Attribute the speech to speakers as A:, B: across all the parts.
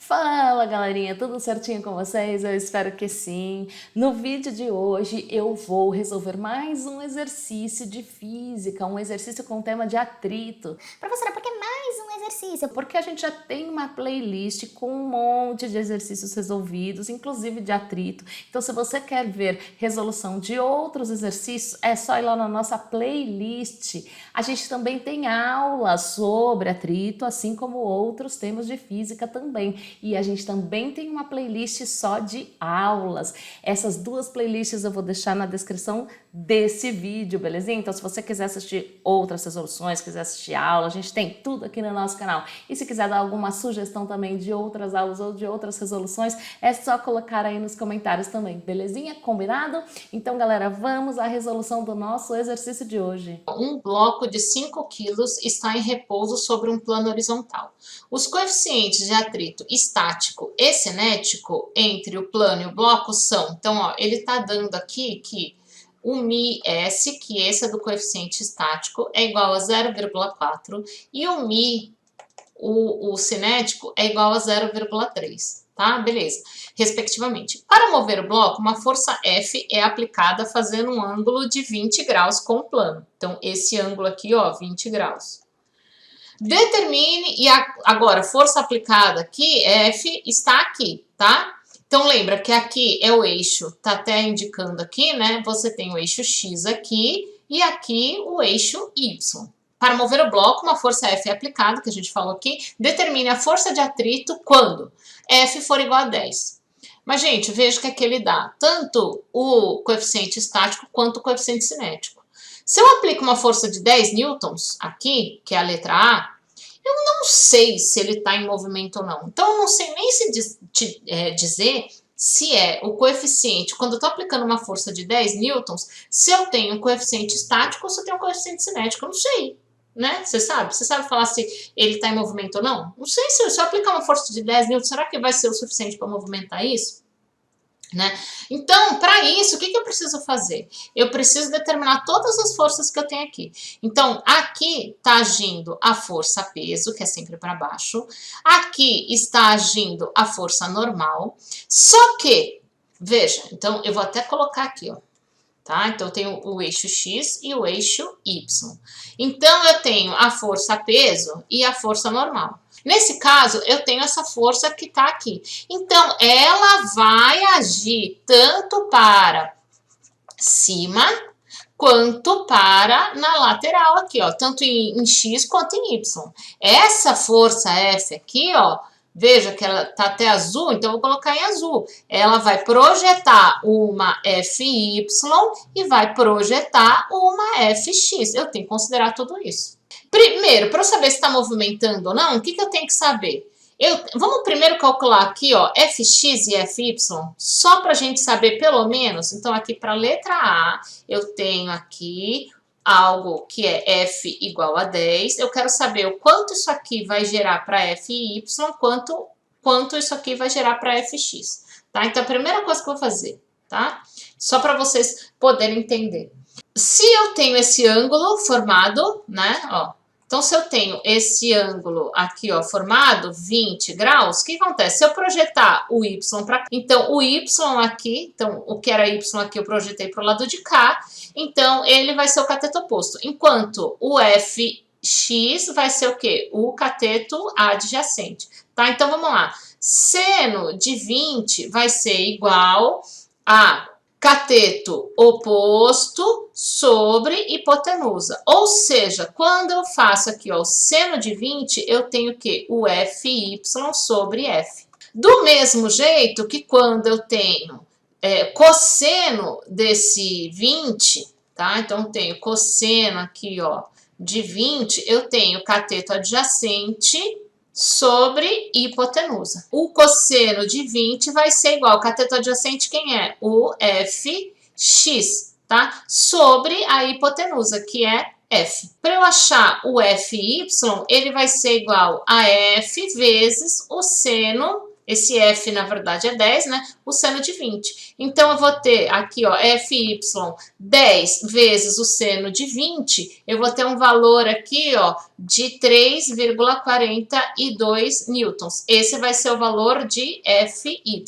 A: Fala galerinha, tudo certinho com vocês? Eu espero que sim. No vídeo de hoje eu vou resolver mais um exercício de física, um exercício com tema de atrito.
B: Professora, por que mais um exercício?
A: Porque a gente já tem uma playlist com um monte de exercícios resolvidos, inclusive de atrito. Então se você quer ver resolução de outros exercícios, é só ir lá na nossa playlist. A gente também tem aula sobre atrito, assim como outros temas de física também. E a gente também tem uma playlist só de aulas. Essas duas playlists eu vou deixar na descrição desse vídeo, belezinha? Então, se você quiser assistir outras resoluções, quiser assistir aula, a gente tem tudo aqui no nosso canal. E se quiser dar alguma sugestão também de outras aulas ou de outras resoluções, é só colocar aí nos comentários também, belezinha? Combinado? Então, galera, vamos à resolução do nosso exercício de hoje.
C: Um bloco de 5 quilos está em repouso sobre um plano horizontal. Os coeficientes de atrito estático e cinético entre o plano e o bloco são, então, ó, ele está dando aqui que o μs, que esse é do coeficiente estático, é igual a 0,4 e o μ, o cinético, é igual a 0,3. Tá? Beleza. Respectivamente. Para mover o bloco, uma força F é aplicada fazendo um ângulo de 20 graus com o plano. Então, esse ângulo aqui, ó, 20 graus. Determine, e agora, força aplicada aqui, F está aqui, tá? Então, lembra que aqui é o eixo, tá até indicando aqui, né? Você tem o eixo X aqui e aqui o eixo Y. Para mover o bloco, uma força F é aplicada, que a gente falou aqui. Determine a força de atrito quando F for igual a 10. Mas, gente, veja que aqui ele dá tanto o coeficiente estático quanto o coeficiente cinético. Se eu aplico uma força de 10 newtons aqui, que é a letra A, eu não sei se ele está em movimento ou não. Então, eu não sei nem se dizer se é o coeficiente, quando eu estou aplicando uma força de 10 newtons, se eu tenho um coeficiente estático ou se eu tenho um coeficiente cinético. Eu não sei, né? Você sabe? Você sabe falar se ele está em movimento ou não? Não sei se eu aplicar uma força de 10 newtons, será que vai ser o suficiente para movimentar isso? Né? Então, para isso, o que eu preciso fazer? Eu preciso determinar todas as forças que eu tenho aqui. Então, aqui está agindo a força peso, que é sempre para baixo. Aqui está agindo a força normal. Só que, veja, então eu vou até colocar aqui, ó. Tá? Então, eu tenho o eixo X e o eixo Y. Então, eu tenho a força peso e a força normal. Nesse caso, eu tenho essa força que está aqui. Então, ela vai agir tanto para cima quanto para na lateral aqui, ó. Tanto em X quanto em Y. Essa força F aqui, ó, veja que ela tá até azul, então eu vou colocar em azul. Ela vai projetar uma FY e vai projetar uma FX. Eu tenho que considerar tudo isso. Primeiro, para eu saber se está movimentando ou não, o que eu tenho que saber? Vamos primeiro calcular aqui, ó, Fx e Fy, só para a gente saber pelo menos. Então, aqui para a letra A, eu tenho aqui algo que é F igual a 10. Eu quero saber o quanto isso aqui vai gerar para Fy, quanto isso aqui vai gerar para Fx. Tá? Então, a primeira coisa que eu vou fazer, tá? Só para vocês poderem entender. Se eu tenho esse ângulo formado, né, ó, então, se eu tenho esse ângulo aqui, ó, formado, 20 graus, o que acontece? Se eu projetar o Y para cá, então, o Y aqui, então, o que era Y aqui eu projetei para o lado de cá, então, ele vai ser o cateto oposto. Enquanto o Fx vai ser o quê? O cateto adjacente, tá? Então, vamos lá. Seno de 20 vai ser igual a cateto oposto sobre hipotenusa. Ou seja, quando eu faço aqui, ó, o seno de 20, eu tenho o quê? O Fy sobre F. Do mesmo jeito que quando eu tenho cosseno desse 20, tá? Então, eu tenho cosseno aqui, ó, de 20, eu tenho cateto adjacente sobre hipotenusa. O cosseno de 20 vai ser igual ao cateto adjacente, quem é? O Fx, tá? Sobre a hipotenusa, que é F. Para eu achar o Fy, ele vai ser igual a F vezes o seno, esse F, na verdade, é 10, né? O seno de 20. Então, eu vou ter aqui, ó, FY 10 vezes o seno de 20, eu vou ter um valor aqui, ó, de 3,42 newtons. Esse vai ser o valor de FY.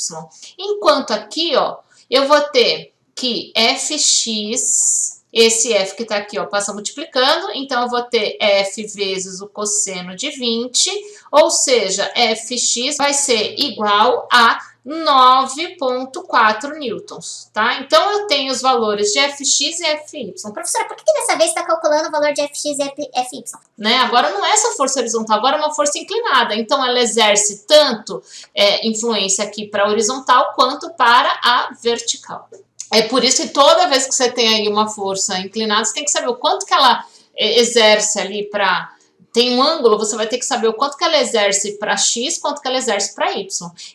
C: Enquanto aqui, ó, eu vou ter que Fx, esse F que está aqui, ó, passa multiplicando, então eu vou ter F vezes o cosseno de 20, ou seja, Fx vai ser igual a 9,4 newtons, tá? Então, eu tenho os valores de Fx e Fy.
B: Professora, por que dessa vez você está calculando o valor de Fx e Fy?
C: Né? Agora não é essa força horizontal, agora é uma força inclinada. Então, ela exerce tanto influência aqui para a horizontal quanto para a vertical. É por isso que toda vez que você tem aí uma força inclinada, você tem que saber o quanto que ela exerce ali para... Tem um ângulo, você vai ter que saber o quanto que ela exerce para X, quanto que ela exerce para Y.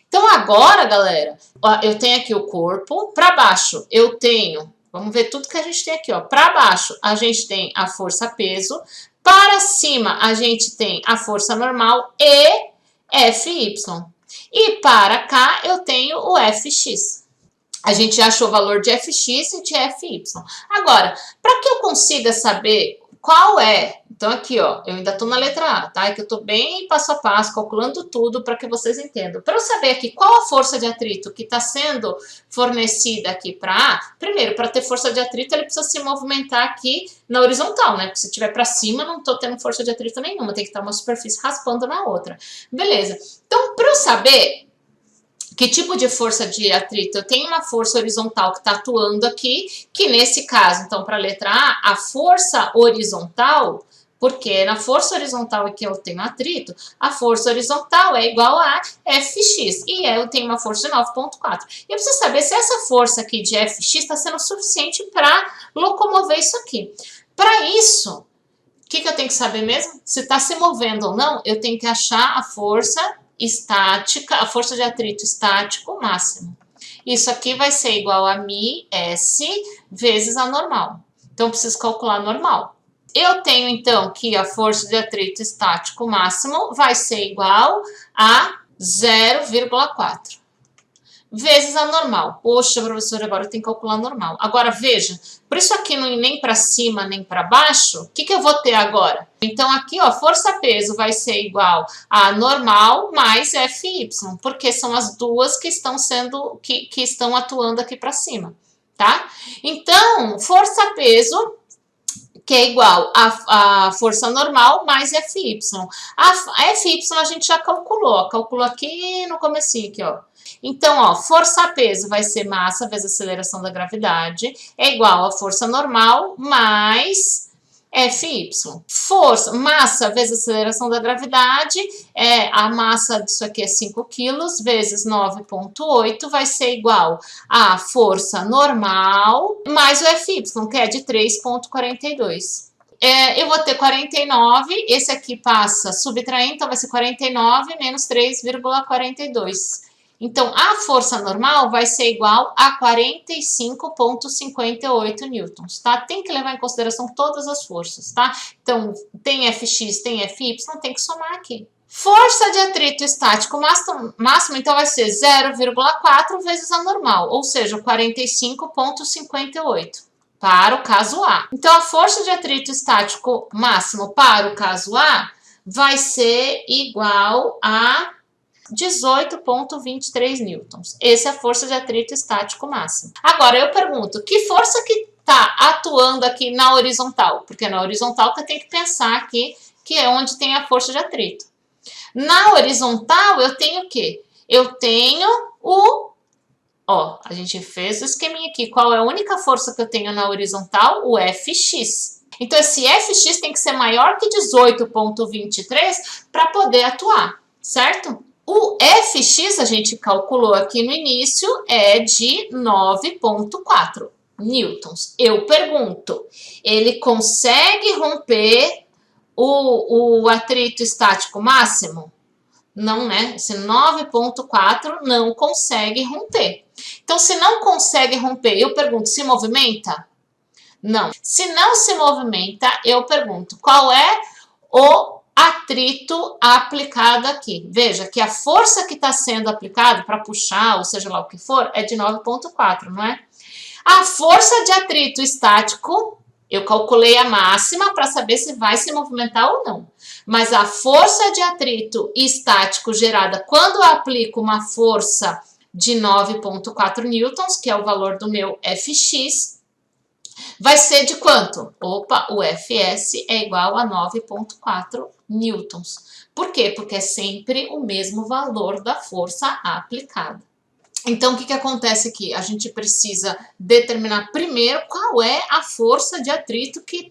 C: Então, agora, galera, ó, eu tenho aqui o corpo, para baixo eu tenho... Vamos ver tudo que a gente tem aqui, ó. Para baixo, a gente tem a força-peso. Para cima, a gente tem a força normal e Fy. E para cá, eu tenho o Fx. A gente já achou o valor de Fx e de Fy. Agora, para que eu consiga saber qual é... Então, aqui, ó, eu ainda tô na letra A, tá? É que eu tô bem passo a passo, calculando tudo para que vocês entendam. Para eu saber aqui qual a força de atrito que está sendo fornecida aqui para A, primeiro, para ter força de atrito, ele precisa se movimentar aqui na horizontal, né? Porque se tiver para cima, não tô tendo força de atrito nenhuma, tem que estar uma superfície raspando na outra. Beleza. Então, para eu saber que tipo de força de atrito? Eu tenho uma força horizontal que está atuando aqui, que nesse caso, então, para a letra A, a força horizontal... Porque na força horizontal aqui eu tenho atrito, a força horizontal é igual a Fx, e eu tenho uma força de 9,4. E eu preciso saber se essa força aqui de Fx está sendo suficiente para locomover isso aqui. Para isso, o que eu tenho que saber mesmo? Se está se movendo ou não, eu tenho que achar a força estática, a força de atrito estático máximo. Isso aqui vai ser igual a μs vezes a normal. Então, eu preciso calcular a normal. Eu tenho, então, que a força de atrito estático máximo vai ser igual a 0,4 vezes a normal. Poxa, professora, agora eu tenho que calcular a normal. Agora, veja, por isso aqui não ir nem para cima nem para baixo, o que eu vou ter agora? Então, aqui, ó, força-peso vai ser igual a normal mais Fy, porque são as duas que estão sendo, que estão atuando aqui para cima, tá? Então, força-peso... que é igual a força normal mais Fy. A Fy a gente já calculou, calculou aqui no comecinho, aqui, ó. Então, ó, força-peso vai ser massa vezes aceleração da gravidade, é igual a força normal mais Fy. Força, massa vezes aceleração da gravidade, a massa disso aqui é 5 quilos, vezes 9,8, vai ser igual a força normal mais o Fy, que é de 3,42. Eu vou ter 49, esse aqui passa subtraindo, então vai ser 49 menos 3,42. Então, a força normal vai ser igual a 45,58 newtons, tá? Tem que levar em consideração todas as forças, tá? Então, tem Fx, tem Fy, tem que somar aqui. Força de atrito estático máximo, então, vai ser 0,4 vezes a normal, ou seja, 45,58. Para o caso A. Então, a força de atrito estático máximo para o caso A vai ser igual a 18,23 newtons. Essa é a força de atrito estático máximo. Agora, eu pergunto, que força que está atuando aqui na horizontal? Porque na horizontal que eu tenho que pensar aqui, que é onde tem a força de atrito. Na horizontal, eu tenho o quê? Eu tenho o... Ó, a gente fez o esqueminha aqui. Qual é a única força que eu tenho na horizontal? O Fx. Então, esse Fx tem que ser maior que 18,23 para poder atuar, certo? O Fx, a gente calculou aqui no início, é de 9,4 newtons. Eu pergunto, ele consegue romper o atrito estático máximo? Não, né? Esse 9,4 não consegue romper. Então, se não consegue romper, eu pergunto, se movimenta? Não. Se não se movimenta, eu pergunto, qual é o atrito aplicado aqui. Veja que a força que está sendo aplicada para puxar, ou seja lá o que for, é de 9,4, não é? A força de atrito estático, eu calculei a máxima para saber se vai se movimentar ou não. Mas a força de atrito estático gerada quando eu aplico uma força de 9,4 newtons, que é o valor do meu Fx, vai ser de quanto? Opa, o Fs é igual a 9,4 newtons. Por quê? Porque é sempre o mesmo valor da força aplicada. Então, o que acontece aqui? A gente precisa determinar primeiro qual é a força de atrito que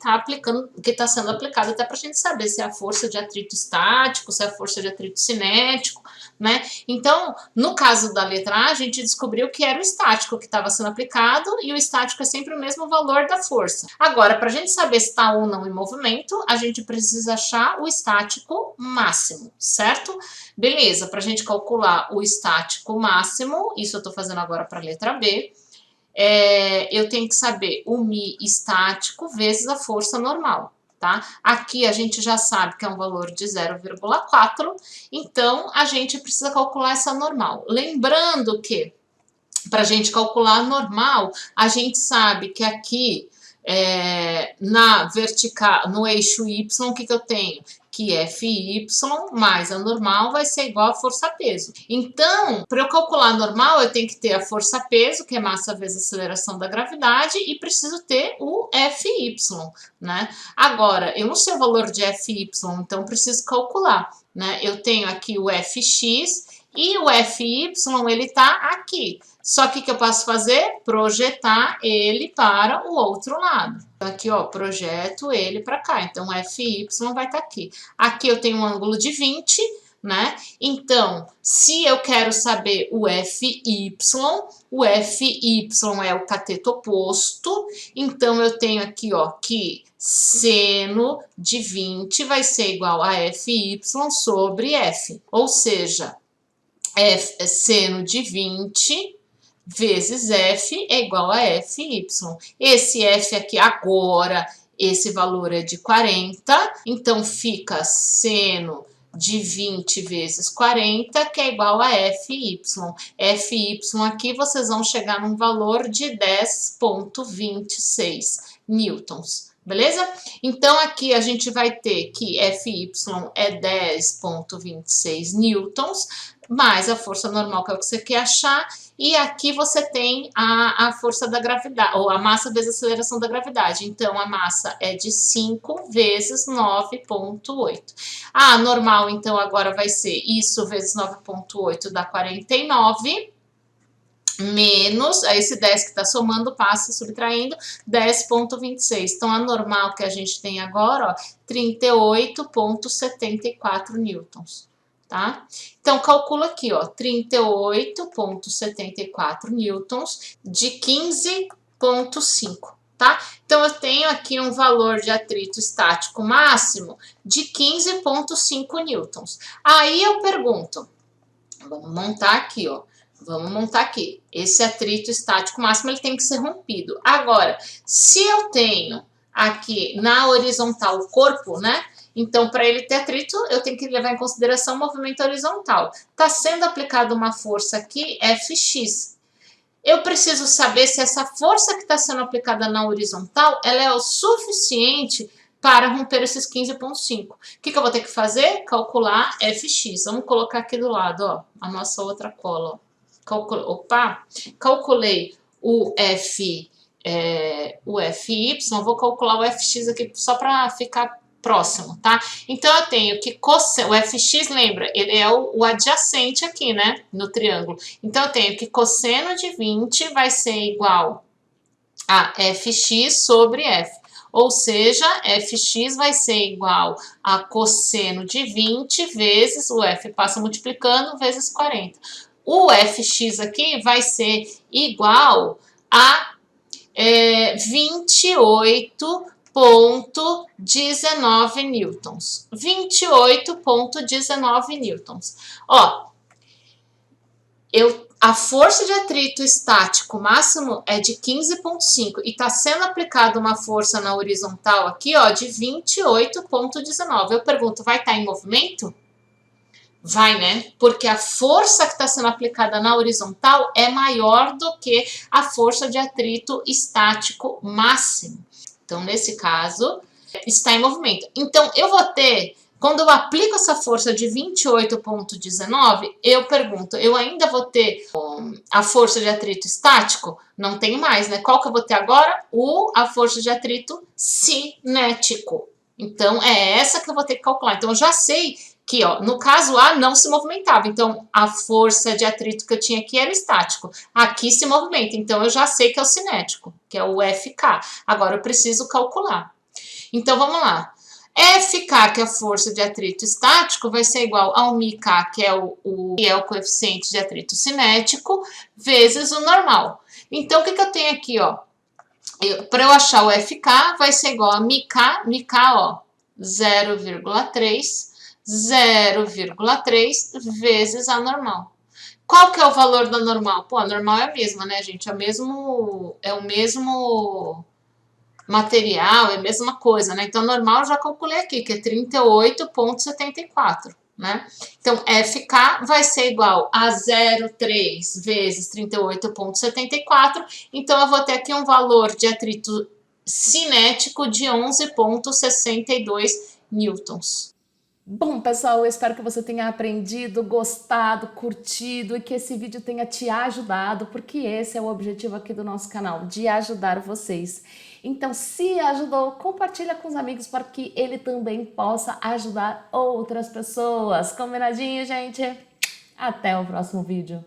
C: está sendo aplicada, até para a gente saber se é a força de atrito estático, se é a força de atrito cinético, né? Então, no caso da letra A, a gente descobriu que era o estático que estava sendo aplicado, e o estático é sempre o mesmo valor da força. Agora, para a gente saber se está ou não em movimento, a gente precisa achar o estático máximo, certo? Beleza, para a gente calcular o estático máximo, isso eu estou fazendo agora para a letra B, eu tenho que saber o Mi estático vezes a força normal, tá? Aqui a gente já sabe que é um valor de 0,4, então a gente precisa calcular essa normal. Lembrando que, para a gente calcular a normal, a gente sabe que aqui, na vertical, no eixo Y, o que eu tenho? Que Fy mais a normal vai ser igual a força-peso. Então, para eu calcular a normal, eu tenho que ter a força-peso, que é massa vezes aceleração da gravidade, e preciso ter o Fy, né? Agora, eu não sei o valor de Fy, então preciso calcular, né? Eu tenho aqui o Fx e o Fy, ele está aqui. Só que o que eu posso fazer? Projetar ele para o outro lado. Então, aqui, ó, projeto ele para cá. Então, o Fy vai estar aqui. Aqui eu tenho um ângulo de 20, né? Então, se eu quero saber o Fy é o cateto oposto. Então, eu tenho aqui, ó, que seno de 20 vai ser igual a Fy sobre F. Ou seja, seno de 20 vezes F é igual a Fy. Esse F aqui agora, esse valor é de 40, então fica seno de 20 vezes 40, que é igual a Fy. Fy aqui vocês vão chegar num valor de 10,26 newtons. Beleza? Então, aqui a gente vai ter que Fy é 10,26 newtons, mais a força normal, que é o que você quer achar, e aqui você tem a força da gravidade, ou a massa vezes a aceleração da gravidade. Então, a massa é de 5 vezes 9,8. A normal, então, agora vai ser isso vezes 9,8 dá 49, menos, esse 10 que está somando, passa subtraindo, 10,26. Então, a normal que a gente tem agora, ó, 38,74 newtons. Tá? Então, calcula aqui, ó, 38,74 newtons de 15,5, tá? Então, eu tenho aqui um valor de atrito estático máximo de 15,5 newtons. Aí eu pergunto, vamos montar aqui, ó. Vamos montar aqui. Esse atrito estático máximo, ele tem que ser rompido. Agora, se eu tenho aqui na horizontal o corpo, né? Então, para ele ter atrito, eu tenho que levar em consideração o movimento horizontal. Está sendo aplicada uma força aqui, Fx. Eu preciso saber se essa força que está sendo aplicada na horizontal, ela é o suficiente para romper esses 15,5. O que eu vou ter que fazer? Calcular Fx. Vamos colocar aqui do lado, ó, a nossa outra cola, ó. Calculei o Fy, vou calcular o Fx aqui só para ficar próximo, tá? Então, eu tenho que o Fx, lembra, ele é o adjacente aqui, né, no triângulo. Então, eu tenho que cosseno de 20 vai ser igual a Fx sobre F. Ou seja, Fx vai ser igual a cosseno de 20 vezes, o F passa multiplicando, vezes 40. O Fx aqui vai ser igual a 28,19 newtons. 28,19 newtons. Ó, A força de atrito estático máximo é de 15,5 e está sendo aplicada uma força na horizontal aqui, ó, de 28,19. Eu pergunto, vai estar em movimento? Vai, né? Porque a força que está sendo aplicada na horizontal é maior do que a força de atrito estático máximo. Então, nesse caso, está em movimento. Então, eu vou ter, quando eu aplico essa força de 28,19, eu pergunto, eu ainda vou ter a força de atrito estático? Não tenho mais, né? Qual que eu vou ter agora? A força de atrito cinético. Então, é essa que eu vou ter que calcular. Então, eu já sei que, ó, no caso A não se movimentava, então a força de atrito que eu tinha aqui era estático. Aqui se movimenta, então eu já sei que é o cinético, que é o FK. Agora eu preciso calcular. Então vamos lá. FK, que é a força de atrito estático, vai ser igual ao μk, que é o coeficiente de atrito cinético, vezes o normal. Então o que eu tenho aqui, ó? Para eu achar o FK, vai ser igual a μk, ó, 0,3 vezes a normal. Qual que é o valor da normal? Pô, a normal é a mesma, né, gente? É o mesmo material, é a mesma coisa, né? Então, normal eu já calculei aqui, que é 38,74, né? Então, FK vai ser igual a 0,3 vezes 38,74. Então, eu vou ter aqui um valor de atrito cinético de 11,62 newtons.
A: Bom, pessoal, eu espero que você tenha aprendido, gostado, curtido e que esse vídeo tenha te ajudado, porque esse é o objetivo aqui do nosso canal, de ajudar vocês. Então, se ajudou, compartilha com os amigos para que ele também possa ajudar outras pessoas. Combinadinho, gente? Até o próximo vídeo.